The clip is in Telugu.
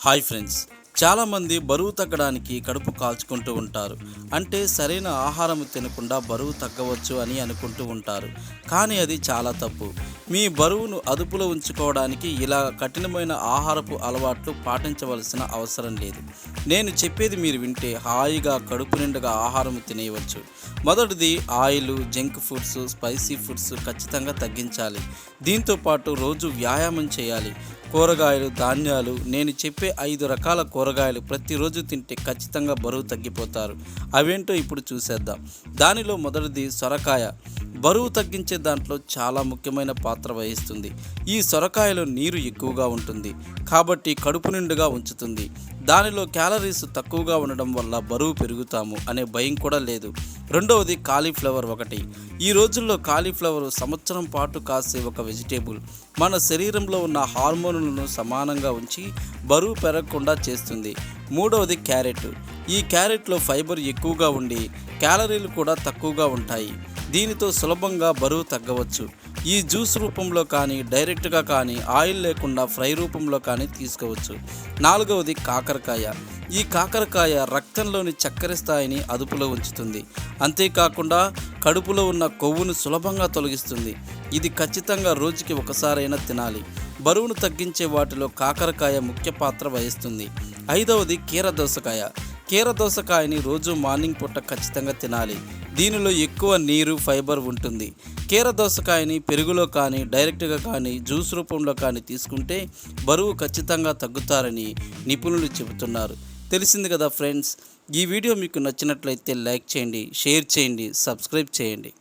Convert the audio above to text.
హాయ్ ఫ్రెండ్స్, చాలామంది బరువు తగ్గడానికి కడుపు కాల్చుకుంటూ ఉంటారు. అంటే సరైన ఆహారం తినకుండా బరువు తగ్గవచ్చు అని అనుకుంటూ ఉంటారు. కానీ అది చాలా తప్పు. మీ బరువును అదుపులో ఉంచుకోవడానికి ఇలా కఠినమైన ఆహారపు అలవాట్లు పాటించవలసిన అవసరం లేదు. నేను చెప్పేది మీరు వింటే హాయిగా కడుపు నిండుగా ఆహారం తినేయవచ్చు. మొదటిది oil, junk foods, spicy foods ఖచ్చితంగా తగ్గించాలి. దీంతోపాటు రోజు వ్యాయామం చేయాలి. కూరగాయలు, ధాన్యాలు, నేను చెప్పే 5 రకాల కూరగాయలు ప్రతిరోజు తింటే ఖచ్చితంగా బరువు తగ్గిపోతారు. అవేంటో ఇప్పుడు చూసేద్దాం. దానిలో మొదటిది సొరకాయ. బరువు తగ్గించే దాంట్లో చాలా ముఖ్యమైన పాత్ర వహిస్తుంది. ఈ సొరకాయలో నీరు ఎక్కువగా ఉంటుంది కాబట్టి కడుపు నిండుగా ఉంచుతుంది. దానిలో క్యాలరీస్ తక్కువగా ఉండడం వల్ల బరువు పెరుగుతాము అనే భయం కూడా లేదు. రెండవది కాలీఫ్లవర్. ఈ రోజుల్లో కాలీఫ్లవర్ సంవత్సరం పాటు కాసే ఒక వెజిటేబుల్. మన శరీరంలో ఉన్న హార్మోన్లను సమానంగా ఉంచి బరువు పెరగకుండా చేస్తుంది. మూడవది క్యారెట్. ఈ క్యారెట్లో ఫైబర్ ఎక్కువగా ఉండి క్యాలరీలు కూడా తక్కువగా ఉంటాయి. దీనితో సులభంగా బరువు తగ్గవచ్చు. ఈ జ్యూస్ రూపంలో కానీ, డైరెక్ట్గా కానీ, ఆయిల్ లేకుండా ఫ్రై రూపంలో కానీ తీసుకోవచ్చు. నాలుగవది కాకరకాయ. ఈ కాకరకాయ రక్తంలోని చక్కెర స్థాయిని అదుపులో ఉంచుతుంది. అంతేకాకుండా కడుపులో ఉన్న కొవ్వును సులభంగా తొలగిస్తుంది. ఇది ఖచ్చితంగా రోజుకి ఒకసారైనా తినాలి. బరువును తగ్గించే వాటిలో కాకరకాయ ముఖ్య పాత్ర వహిస్తుంది. ఐదవది కీరదోసకాయ. కీరదోసకాయని రోజు మార్నింగ్ పూట ఖచ్చితంగా తినాలి. దీనిలో ఎక్కువ నీరు, ఫైబర్ ఉంటుంది. కీరదోసకాయని పెరుగులో కానీ, డైరెక్ట్గా కానీ, జ్యూస్ రూపంలో కానీ తీసుకుంటే బరువు ఖచ్చితంగా తగ్గుతారని నిపుణులు చెబుతున్నారు. తెలిసింది కదా ఫ్రెండ్స్. ఈ వీడియో మీకు నచ్చినట్లయితే లైక్ చేయండి, షేర్ చేయండి, సబ్స్క్రైబ్ చేయండి.